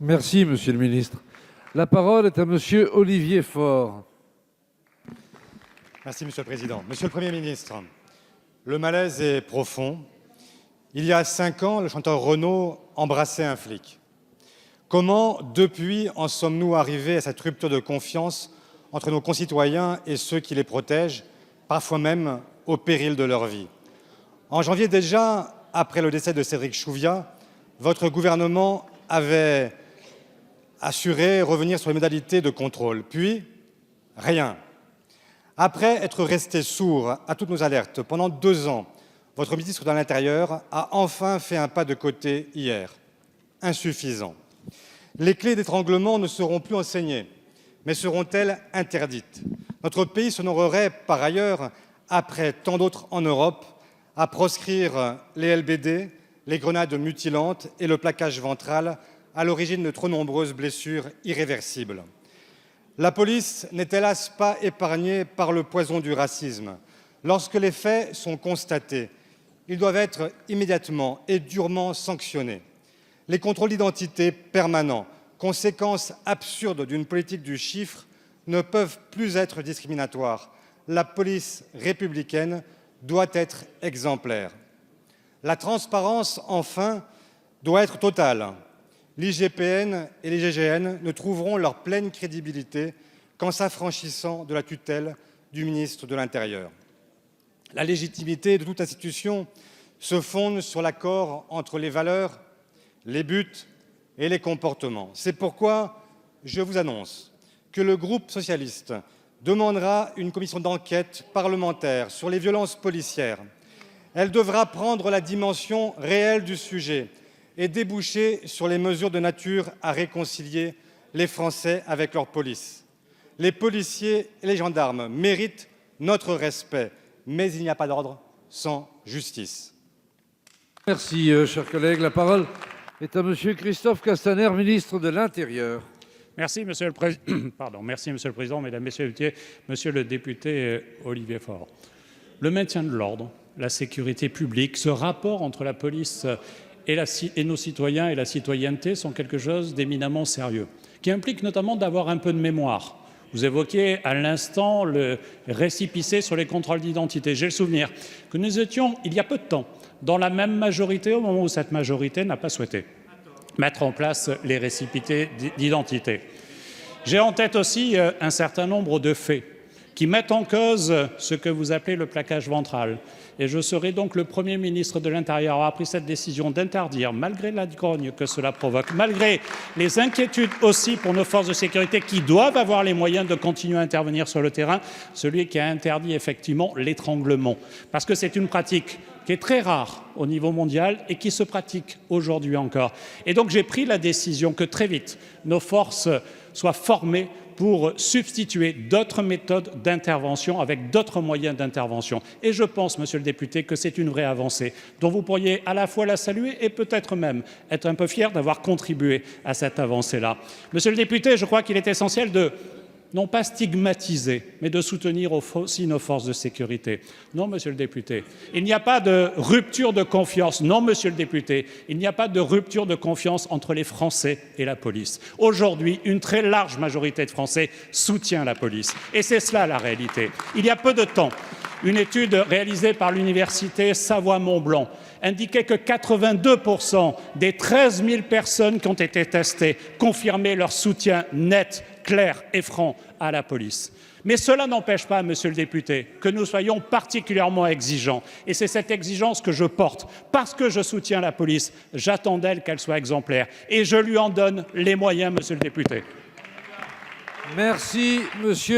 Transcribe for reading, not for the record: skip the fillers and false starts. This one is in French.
Merci, Monsieur le ministre. La parole est à Monsieur Olivier Faure. Merci, Monsieur le Président. Monsieur le Premier ministre, le malaise est profond. Il y a 5 ans, le chanteur Renaud embrassait un flic. Comment, depuis, en sommes-nous arrivés à cette rupture de confiance entre nos concitoyens et ceux qui les protègent, parfois même au péril de leur vie? En janvier déjà, après le décès de Cédric Chouviat, votre gouvernement avait assuré revenir sur les modalités de contrôle. Puis, rien. Après être resté sourd à toutes nos alertes pendant 2 ans, votre ministre de l'Intérieur a enfin fait un pas de côté hier. Insuffisant. Les clés d'étranglement ne seront plus enseignées, mais seront-elles interdites? Notre pays s'honorerait par ailleurs, après tant d'autres en Europe, à proscrire les LBD, les grenades mutilantes et le plaquage ventral à l'origine de trop nombreuses blessures irréversibles. La police n'est hélas pas épargnée par le poison du racisme. Lorsque les faits sont constatés, ils doivent être immédiatement et durement sanctionnés. Les contrôles d'identité permanents, conséquence absurde d'une politique du chiffre, ne peuvent plus être discriminatoires. La police républicaine doit être exemplaire. La transparence, enfin, doit être totale. L'IGPN et l'IGGN ne trouveront leur pleine crédibilité qu'en s'affranchissant de la tutelle du ministre de l'Intérieur. La légitimité de toute institution se fonde sur l'accord entre les valeurs, les buts et les comportements. C'est pourquoi je vous annonce que le groupe socialiste demandera une commission d'enquête parlementaire sur les violences policières. Elle devra prendre la dimension réelle du sujet et déboucher sur les mesures de nature à réconcilier les Français avec leur police. Les policiers et les gendarmes méritent notre respect, mais il n'y a pas d'ordre sans justice. Merci, chers collègues. La parole est à Monsieur Christophe Castaner, ministre de l'Intérieur. Merci, Monsieur le Président, Mesdames, Messieurs les députés, Monsieur le député Olivier Faure. Le maintien de l'ordre, la sécurité publique, ce rapport entre la police et nos citoyens et la citoyenneté sont quelque chose d'éminemment sérieux, qui implique notamment d'avoir un peu de mémoire. Vous évoquiez à l'instant le récépissé sur les contrôles d'identité. J'ai le souvenir que nous étions, il y a peu de temps, dans la même majorité au moment où cette majorité n'a pas souhaité mettre en place les récépissés d'identité. J'ai en tête aussi un certain nombre de faits qui mettent en cause ce que vous appelez le plaquage ventral. Et je serai donc le Premier ministre de l'Intérieur à avoir pris cette décision d'interdire, malgré la grogne que cela provoque, malgré les inquiétudes aussi pour nos forces de sécurité qui doivent avoir les moyens de continuer à intervenir sur le terrain, celui qui a interdit effectivement l'étranglement. Parce que c'est une pratique qui est très rare au niveau mondial et qui se pratique aujourd'hui encore. Et donc j'ai pris la décision que très vite, nos forces soient formées pour substituer d'autres méthodes d'intervention avec d'autres moyens d'intervention. Et je pense, Monsieur le député, que c'est une vraie avancée dont vous pourriez à la fois la saluer et peut-être même être un peu fier d'avoir contribué à cette avancée-là. Monsieur le député, je crois qu'il est essentiel de non pas stigmatiser, mais de soutenir aussi nos forces de sécurité. Non, Monsieur le député, il n'y a pas de rupture de confiance. Non, Monsieur le député, il n'y a pas de rupture de confiance entre les Français et la police. Aujourd'hui, une très large majorité de Français soutient la police. Et c'est cela la réalité. Il y a peu de temps, une étude réalisée par l'université Savoie-Mont-Blanc indiquait que 82% des 13 000 personnes qui ont été testées confirmaient leur soutien net, clair et franc à la police. Mais cela n'empêche pas, Monsieur le député, que nous soyons particulièrement exigeants. Et c'est cette exigence que je porte. Parce que je soutiens la police, j'attends d'elle qu'elle soit exemplaire. Et je lui en donne les moyens, Monsieur le député. Merci, Monsieur.